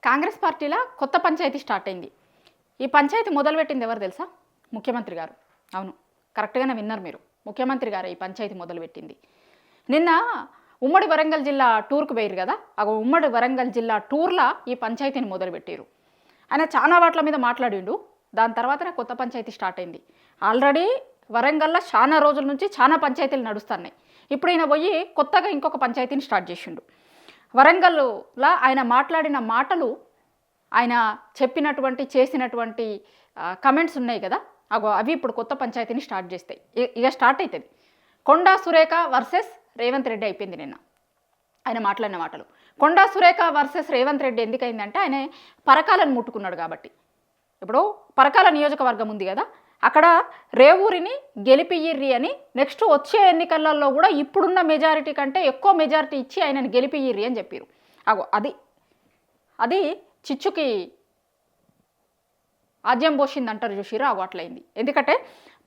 కాంగ్రెస్ పార్టీలో కొత్త పంచాయతీ స్టార్ట్ అయింది. ఈ పంచాయతీ మొదలుపెట్టింది ఎవరు తెలుసా? ముఖ్యమంత్రి గారు. అవును, కరెక్ట్గానే విన్నారు మీరు. ముఖ్యమంత్రి గారు ఈ పంచాయతీ మొదలుపెట్టింది. నిన్న ఉమ్మడి వరంగల్ జిల్లా టూర్కు పోయారు కదా, ఉమ్మడి వరంగల్ జిల్లా టూర్లా ఈ పంచాయతీని మొదలుపెట్టారు. ఆయన చాలా వాట్ల మీద మాట్లాడిండు. దాని తర్వాతనే కొత్త పంచాయతీ స్టార్ట్ అయింది. ఆల్రెడీ వరంగల్లో చాలా రోజుల నుంచి చాలా పంచాయతీలు నడుస్తున్నాయి. ఇప్పుడు ఈయన పోయి కొత్తగా ఇంకొక పంచాయతీని స్టార్ట్ చేసిండు. వరంగల్లో ఆయన మాట్లాడిన మాటలు, ఆయన చెప్పినటువంటి చేసినటువంటి కమెంట్స్ ఉన్నాయి కదా, అవి ఇప్పుడు కొత్త పంచాయతీని స్టార్ట్ చేస్తాయి. ఇక స్టార్ట్ అవుతుంది. కొండా సురేఖ వర్సెస్ రేవంత్ రెడ్డి అయిపోయింది నిన్న ఆయన మాట్లాడిన మాటలు. కొండా సురేఖ వర్సెస్ రేవంత్ రెడ్డి ఎందుకైందంటే ఆయన పరకాలను ముట్టుకున్నాడు కాబట్టి. ఇప్పుడు పరకాల నియోజకవర్గం ఉంది కదా, అక్కడ రేవూరిని గెలిపియ్యిర్రి అని నెక్స్ట్ వచ్చే ఎన్నికలలో కూడా ఇప్పుడున్న మెజారిటీ కంటే ఎక్కువ మెజారిటీ ఇచ్చి ఆయనని గెలిపియ్యిర్రి అని చెప్పారు. అది చిచ్చుకి ఆద్యం పోసింది అంటారు చూసిరా, అట్లయింది. ఎందుకంటే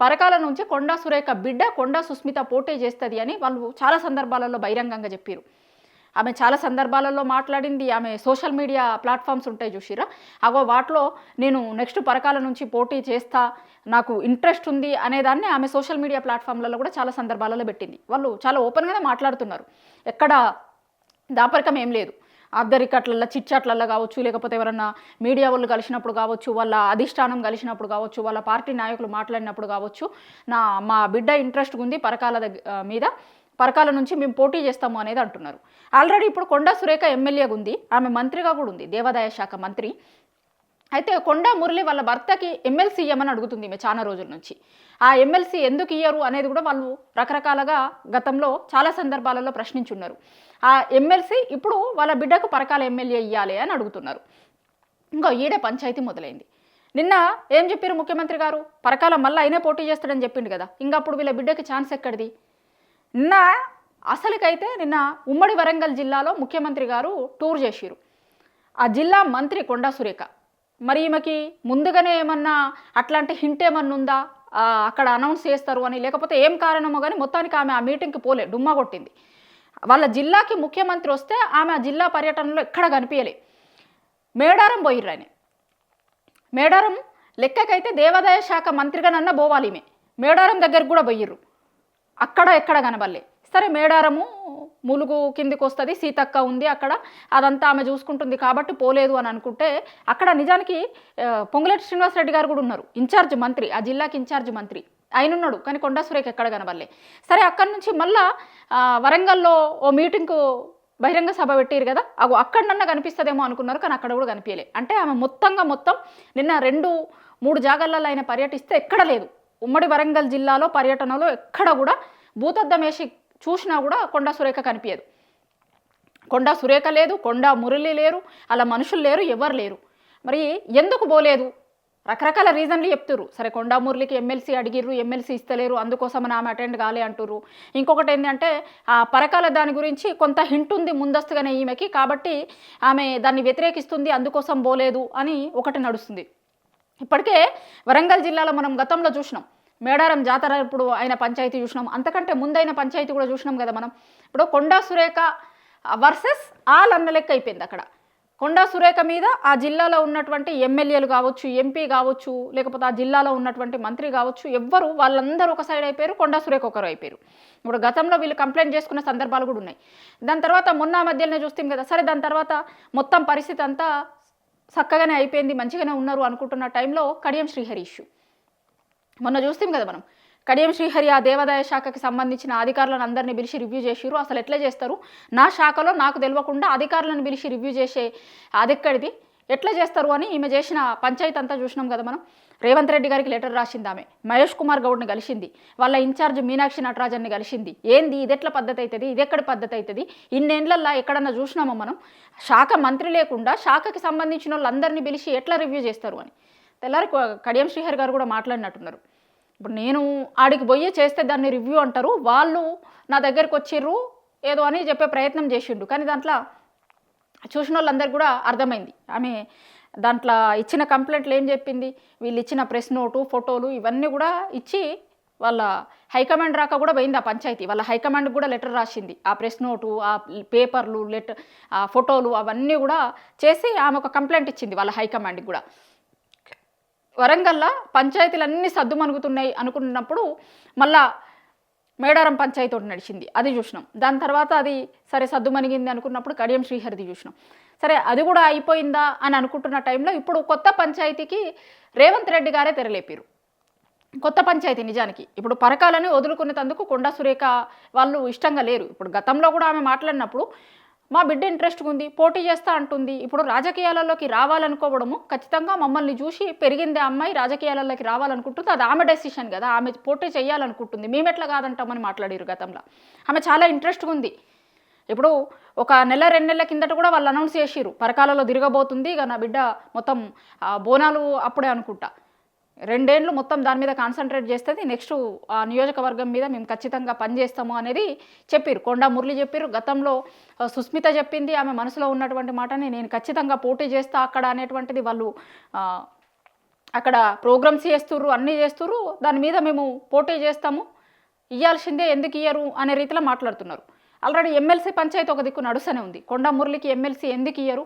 పరకాల నుంచి కొండా సురేఖ బిడ్డ కొండా సుస్మిత పోటీ చేస్తుంది అని వాళ్ళు చాలా సందర్భాలలో బహిరంగంగా చెప్పారు. ఆమె చాలా సందర్భాలలో మాట్లాడింది. ఆమె సోషల్ మీడియా ప్లాట్ఫామ్స్ ఉంటాయి చూసిరా, వాటిలో నేను నెక్స్ట్ పరకాల నుంచి పోటీ చేస్తా, నాకు ఇంట్రెస్ట్ ఉంది అనేదాన్ని ఆమె సోషల్ మీడియా ప్లాట్ఫామ్లలో కూడా చాలా సందర్భాలలో పెట్టింది. వాళ్ళు చాలా ఓపెన్గానే మాట్లాడుతున్నారు. ఎక్కడ దాపరికం ఏం లేదు. అద్దరికట్లల్లో చిట్చాట్లల్లో కావచ్చు, లేకపోతే ఎవరన్నా మీడియా వాళ్ళు కలిసినప్పుడు కావచ్చు, వాళ్ళ అధిష్టానం కలిసినప్పుడు కావచ్చు, వాళ్ళ పార్టీ నాయకులు మాట్లాడినప్పుడు కావచ్చు, మా బిడ్డ ఇంట్రెస్ట్ ఉంది పరకాల మీద, పరకాల నుంచి మేము పోటీ చేస్తాము అనేది అంటున్నారు. ఆల్రెడీ ఇప్పుడు కొండా సురేఖ ఎమ్మెల్యేగా ఉంది, ఆమె మంత్రిగా కూడా ఉంది, దేవాదాయ శాఖ మంత్రి. అయితే కొండా మురళి వాళ్ళ భర్తకి ఎమ్మెల్సీ ఇవ్వమని అడుగుతుంది ఈమె చాలా రోజుల నుంచి. ఆ ఎమ్మెల్సీ ఎందుకు ఇయ్యరు అనేది కూడా వాళ్ళు రకరకాలుగా గతంలో చాలా సందర్భాలలో ప్రశ్నించున్నారు. ఆ ఎమ్మెల్సీ ఇప్పుడు వాళ్ళ బిడ్డకు పరకాల ఎమ్మెల్యే ఇవ్వాలి అని అడుగుతున్నారు. ఇంకా ఈడే పంచాయతీ మొదలైంది. నిన్న ఏం చెప్పారు ముఖ్యమంత్రి గారు? పరకాల మళ్ళీ అయినే పోటీ చేస్తాడని చెప్పిండు కదా, ఇంకా అప్పుడు వీళ్ళ బిడ్డకి ఛాన్స్ ఎక్కడిది? నిన్న అసలుకైతే నిన్న ఉమ్మడి వరంగల్ జిల్లాలో ముఖ్యమంత్రి గారు టూర్ చేసిరు. ఆ జిల్లా మంత్రి కొండా సురేఖ మరి ఈమెకి ముందుగానే ఏమన్నా అట్లాంటి హింట్ ఏమన్నా ఉందా, అక్కడ అనౌన్స్ చేస్తారు అని, లేకపోతే ఏం కారణమో కానీ మొత్తానికి ఆమె ఆ మీటింగ్కి పోలే, డుమ్మా కొట్టింది. వాళ్ళ జిల్లాకి ముఖ్యమంత్రి వస్తే ఆమె ఆ జిల్లా పర్యటనలో ఎక్కడ కనిపించలే. మేడారం పోయిర్రు ఆయన. మేడారం లెక్కకైతే దేవాదాయ శాఖ మంత్రిగానన్నా పోవాలి ఈమె. మేడారం దగ్గరికి కూడా పోయిర్రు, అక్కడ ఎక్కడ కనబడలే. సరే మేడారము ములుగు కిందికి వస్తుంది, సీతక్క ఉంది అక్కడ, అదంతా ఆమె చూసుకుంటుంది కాబట్టి పోలేదు అని అనుకుంటే, అక్కడ నిజానికి పొంగులేటి శ్రీనివాసరెడ్డి గారు కూడా ఉన్నారు, ఇన్ఛార్జ్ మంత్రి, ఆ జిల్లాకి ఇన్ఛార్జ్ మంత్రి ఆయన ఉన్నాడు. కానీ కొండా సురేఖ ఎక్కడ కనబడలే. సరే అక్కడి నుంచి మళ్ళా వరంగల్లో ఓ మీటింగ్కు బహిరంగ సభ పెట్టారు కదా, అక్కడన్నా కనిపిస్తుందేమో అనుకున్నారు, కానీ అక్కడ కూడా కనిపించలే. అంటే ఆమె మొత్తం నిన్న 2-3 జాగాలలో ఆయన పర్యటిస్తే ఎక్కడ లేదు. ఉమ్మడి వరంగల్ జిల్లాలో పర్యటనలో ఎక్కడ కూడా భూతద్దం వేసి చూసినా కూడా కొండా సురేఖ కనిపించదు. కొండా సురేఖ లేదు, కొండా మురళి లేరు, అలా మనుషులు లేరు, ఎవరు లేరు. మరి ఎందుకు పోలేదు? రకరకాల రీజన్లు చెప్తున్నారు. సరే కొండా మురళికి ఎమ్మెల్సీ అడిగిర్రు, ఎమ్మెల్సీ ఇస్తలేరు, అందుకోసమని ఆమె అటెండ్ కాలే అంటుర్రు. ఇంకొకటి ఏంటంటే ఆ పరకాల దాని గురించి కొంత హింట్ ఉంది ముందస్తుగానే ఈమెకి, కాబట్టి ఆమె దాన్ని వ్యతిరేకిస్తుంది, అందుకోసం పోలేదు అని ఒకటి నడుస్తుంది. ఇప్పటికే వరంగల్ జిల్లాలో మనం గతంలో చూసినాం, మేడారం జాతర ఇప్పుడు ఆయన పంచాయతీ చూసినాం, అంతకంటే ముందైన పంచాయతీ కూడా చూసినాం కదా మనం. ఇప్పుడు కొండా సురేఖ వర్సెస్ ఆల్ అన్న లెక్క అయిపోయింది అక్కడ. కొండా సురేఖ మీద ఆ జిల్లాలో ఉన్నటువంటి ఎమ్మెల్యేలు కావచ్చు, ఎంపీ కావచ్చు, లేకపోతే ఆ జిల్లాలో ఉన్నటువంటి మంత్రి కావచ్చు, ఎవ్వరు వాళ్ళందరూ ఒక సైడ్ అయిపోయారు, కొండా సురేఖ ఒకరు అయిపోయారు. ఇప్పుడు గతంలో వీళ్ళు కంప్లైంట్ చేసుకున్న సందర్భాలు కూడా ఉన్నాయి. దాని తర్వాత మొన్న మధ్యలోనే చూస్తాం కదా. సరే దాని తర్వాత మొత్తం పరిస్థితి అంతా చక్కగానే అయిపోయింది, మంచిగానే ఉన్నారు అనుకుంటున్న టైంలో కడియం శ్రీహరి ఇష్యూ మొన్న చూస్తాం కదా మనం. కడియం శ్రీహరి ఆ దేవాదాయ శాఖకి సంబంధించిన అధికారులను అందరినీ పిలిచి రివ్యూ చేసిరు. అసలు ఎట్లా చేస్తారు, నా శాఖలో నాకు తెలియకుండా అధికారులను పిలిచి రివ్యూ చేసే అదెక్కడిది, ఎట్లా చేస్తారు అని ఈమె చేసిన పంచాయతీ అంతా చూసినాం కదా మనం. రేవంత్ రెడ్డి గారికి లెటర్ రాసింది ఆమె, మహేష్ కుమార్ గౌడ్ని కలిసింది, వాళ్ళ ఇన్ఛార్జ్ మీనాక్షి నటరాజన్ని కలిసింది. ఏంది ఇది, ఎట్లా పద్ధతి అవుతుంది, ఇది ఎక్కడ పద్ధతి అవుతుంది, ఇన్నేళ్లల్లో ఎక్కడన్నా చూసినామో మనం? శాఖ మంత్రి లేకుండా శాఖకి సంబంధించిన వాళ్ళందరినీ పిలిచి ఎట్లా రివ్యూ చేస్తారు అని తెల్లారి కడియం శ్రీహరి గారు కూడా మాట్లాడినట్టున్నారు. ఇప్పుడు నేను ఆడికి పోయి చేస్తే దాన్ని రివ్యూ అంటారు, వాళ్ళు నా దగ్గరికి వచ్చిర్రు ఏదో అని చెప్పే ప్రయత్నం చేసిండు. కానీ దాంట్లో చూసిన వాళ్ళందరికీ కూడా అర్థమైంది. ఆమె దాంట్లో ఇచ్చిన కంప్లైంట్లు ఏం చెప్పింది, వీళ్ళు ఇచ్చిన ప్రెస్ నోటు, ఫోటోలు ఇవన్నీ కూడా ఇచ్చి వాళ్ళ హైకమాండ్ రాక కూడా పోయింది ఆ పంచాయతీ. వాళ్ళ హైకమాండ్కి కూడా లెటర్ రాసింది. ఆ ప్రెస్ నోటు, ఆ పేపర్లు, ఆ ఫోటోలు అవన్నీ కూడా చేసి ఆమె ఒక కంప్లైంట్ ఇచ్చింది వాళ్ళ హైకమాండ్కి కూడా. వరంగల్లో పంచాయతీలన్నీ సద్దుమణుగుతున్నాయి అనుకున్నప్పుడు మళ్ళా మేడారం పంచాయతీ ఒకటి నడిచింది, అది చూసినాం. దాని తర్వాత అది సరే సద్దుమణిగింది అనుకున్నప్పుడు కడియం శ్రీహరిది చూసినాం. సరే అది కూడా అయిపోయిందా అని అనుకుంటున్న టైంలో ఇప్పుడు కొత్త పంచాయతీకి రేవంత్ రెడ్డి గారే తెరలేపారు. కొత్త పంచాయతీ నిజానికి ఇప్పుడు పరకాలని వదులుకునేందుకు కొండా సురేఖ వాళ్ళు ఇష్టంగా లేరు. ఇప్పుడు గతంలో కూడా ఆమె మాట్లాడినప్పుడు మా బిడ్డ ఇంట్రెస్ట్గా ఉంది, పోటీ చేస్తా అంటుంది. ఇప్పుడు రాజకీయాలలోకి రావాలనుకోవడము ఖచ్చితంగా మమ్మల్ని చూసి పెరిగింది ఆ అమ్మాయి, రాజకీయాలలోకి రావాలనుకుంటుంది, అది ఆమె డెసిషన్ కదా, ఆమె పోటీ చేయాలనుకుంటుంది, మేమెట్లా కాదంటామని మాట్లాడారు గతంలో. ఆమె చాలా ఇంట్రెస్ట్గా ఉంది. ఇప్పుడు ఒక నెల 2 నెలల కిందట కూడా వాళ్ళు అనౌన్స్ చేసిరు పరకాలలో తిరగబోతుంది, ఇక నా బిడ్డ మొత్తం బోనాలు అప్పుడే అనుకుంటా 2 ఏళ్ళు మొత్తం దాని మీద కాన్సన్ట్రేట్ చేస్తుంది, నెక్స్ట్ ఆ నియోజకవర్గం మీద మేము ఖచ్చితంగా పనిచేస్తాము అనేది చెప్పారు. కొండా మురళి చెప్పారు, గతంలో సుస్మిత చెప్పింది ఆమె మనసులో ఉన్నటువంటి మాటని, నేను ఖచ్చితంగా పోటీ చేస్తా అక్కడ అనేటువంటిది వాళ్ళు అక్కడ ప్రోగ్రామ్స్ చేస్తుర్రు, అన్నీ చేస్తుర్రు, దాని మీద మేము పోటీ చేస్తాము, ఇవ్వాల్సిందే ఎందుకు ఇయ్యరు అనే రీతిలో మాట్లాడుతున్నారు. ఆల్రెడీ ఎమ్మెల్సీ పంచాయతీ ఒక దిక్కు నడుస్తూనే ఉంది. కొండా మురళికి ఎమ్మెల్సీ ఎందుకు ఇయ్యరు,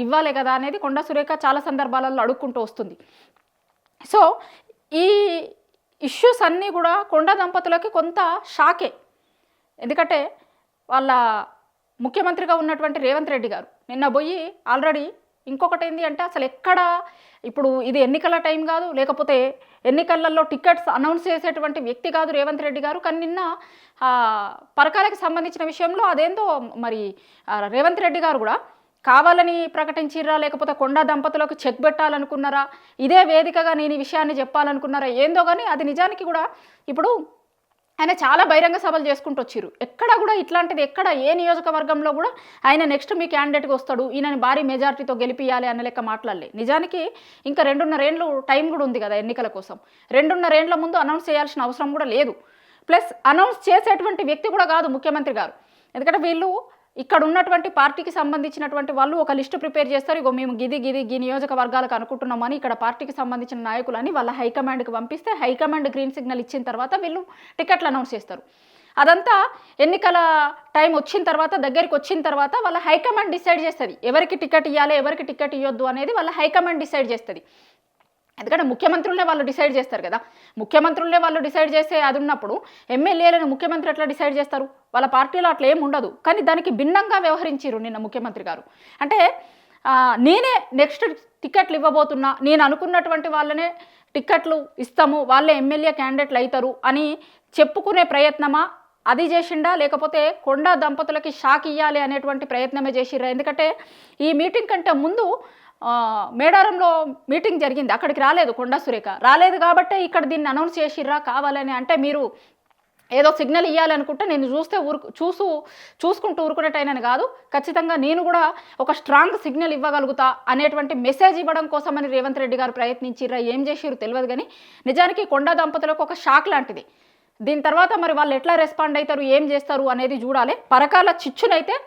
ఇవ్వాలే కదా అనేది కొండా సురేఖ చాలా సందర్భాలలో అడుక్కుంటూ వస్తుంది. సో ఈ ఇష్యూస్ అన్నీ కూడా కొండా దంపతులకి కొంత షాకే. ఎందుకంటే వాళ్ళ ముఖ్యమంత్రిగా ఉన్నటువంటి రేవంత్ రెడ్డి గారు నిన్న పోయి ఆల్రెడీ ఇంకొకటి ఏంటి అంటే అసలు ఎక్కడ ఇప్పుడు ఇది ఎన్నికల టైం కాదు, లేకపోతే ఎన్నికలలో టికెట్స్ అనౌన్స్ చేసేటువంటి వ్యక్తి కాదు రేవంత్ రెడ్డి గారు. కానీ నిన్న పరకాలకు సంబంధించిన విషయంలో అదేందో మరి రేవంత్ రెడ్డి గారు కూడా కావాలని ప్రకటించిర్రా, లేకపోతే కొండా దంపతులకు చెక్ పెట్టాలనుకున్నారా, ఇదే వేదికగా నేను ఈ విషయాన్ని చెప్పాలనుకున్నారా ఏందో. కానీ అది నిజానికి కూడా ఇప్పుడు ఆయన చాలా బహిరంగ సభలు చేసుకుంటూ వచ్చిర్రు. ఎక్కడ కూడా ఇట్లాంటిది ఎక్కడ ఏ నియోజకవర్గంలో కూడా ఆయన నెక్స్ట్ మీ క్యాండిడేట్గా వస్తాడు, ఈయనని భారీ మెజార్టీతో గెలిపియాలి అన్న లెక్క మాట్లాడలే. నిజానికి ఇంకా 2.5 ఏళ్ళు టైం కూడా ఉంది కదా ఎన్నికల కోసం. 2.5 ఏళ్ల ముందు అనౌన్స్ చేయాల్సిన అవసరం కూడా లేదు. ప్లస్ అనౌన్స్ చేసేటువంటి వ్యక్తి కూడా కాదు ముఖ్యమంత్రి గారు. ఎందుకంటే వీళ్ళు ఇక్కడ ఉన్నటువంటి పార్టీకి సంబంధించినటువంటి వాళ్ళు ఒక లిస్టు ప్రిపేర్ చేస్తారు, ఇగో మేము ఈ నియోజకవర్గాలకు అనుకుంటున్నామని ఇక్కడ పార్టీకి సంబంధించిన నాయకులని వాళ్ళ హైకమాండ్కి పంపిస్తే హైకమాండ్ గ్రీన్ సిగ్నల్ ఇచ్చిన తర్వాత వీళ్ళు టికెట్లు అనౌన్స్ చేస్తారు. అదంతా ఎన్నికల టైం వచ్చిన తర్వాత దగ్గరికి వచ్చిన తర్వాత వాళ్ళ హైకమాండ్ డిసైడ్ చేస్తుంది ఎవరికి టికెట్ ఇవ్వాలి, ఎవరికి టికెట్ ఇవ్వద్దు అనేది వాళ్ళ హైకమాండ్ డిసైడ్ చేస్తుంది. ఎందుకంటే ముఖ్యమంత్రులే వాళ్ళు డిసైడ్ చేస్తారు కదా, ముఖ్యమంత్రులే వాళ్ళు డిసైడ్ చేసే అది ఉన్నప్పుడు ఎమ్మెల్యేలను ముఖ్యమంత్రి ఎట్లా డిసైడ్ చేస్తారు, వాళ్ళ పార్టీలో అట్లా ఏమి ఉండదు. కానీ దానికి భిన్నంగా వ్యవహరించారు నిన్న ముఖ్యమంత్రి గారు. అంటే నేనే నెక్స్ట్ టికెట్లు ఇవ్వబోతున్నా, నేను అనుకున్నటువంటి వాళ్ళనే టికెట్లు ఇస్తాము, వాళ్ళే ఎమ్మెల్యే క్యాండిడేట్లు అవుతారు అని చెప్పుకునే ప్రయత్నమా అది చేసిండా, లేకపోతే కొండా దంపతులకి షాక్ ఇవ్వాలి అనేటువంటి ప్రయత్నమే చేసిర్రా? ఎందుకంటే ఈ మీటింగ్ కంటే ముందు మేడారంలో మీటింగ్ జరిగింది, అక్కడికి రాలేదు కొండా సురేఖ, రాలేదు కాబట్టే ఇక్కడ దీన్ని అనౌన్స్ చేసిర్రా కావాలని. అంటే మీరు ఏదో సిగ్నల్ ఇవ్వాలనుకుంటే నేను చూసుకుంటూ ఊరుకునేటైనని కాదు, ఖచ్చితంగా నేను కూడా ఒక స్ట్రాంగ్ సిగ్నల్ ఇవ్వగలుగుతా అనేటువంటి మెసేజ్ ఇవ్వడం కోసమని రేవంత్ రెడ్డి గారు ప్రయత్నించిర్రా, ఏం చేసిర్రు తెలియదు. కానీ నిజానికి కొండా దంపతులకు ఒక షాక్ లాంటిది. దీని తర్వాత మరి వాళ్ళు ఎట్లా రెస్పాండ్ అవుతారు, ఏం చేస్తారు అనేది చూడాలి. పరకాల చిచ్చునైతే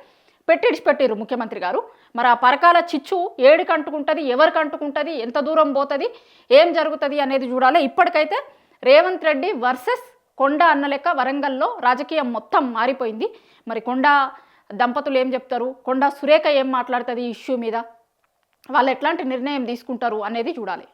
పెట్టిరు ముఖ్యమంత్రి గారు. మరి ఆ పరకాల చిచ్చు ఏడికి అంటుకుంటుంది, ఎవరికి అంటుకుంటుంది, ఎంత దూరం పోతుంది, ఏం జరుగుతుంది అనేది చూడాలి. ఇప్పటికైతే రేవంత్ రెడ్డి వర్సెస్ కొండా అన్న లెక్క వరంగల్లో రాజకీయం మొత్తం మారిపోయింది. మరి కొండా దంపతులు ఏం చెప్తారు, కొండా సురేఖ ఏం మాట్లాడుతుంది ఈ ఇష్యూ మీద, వాళ్ళు ఎట్లాంటి నిర్ణయం తీసుకుంటారు అనేది చూడాలి.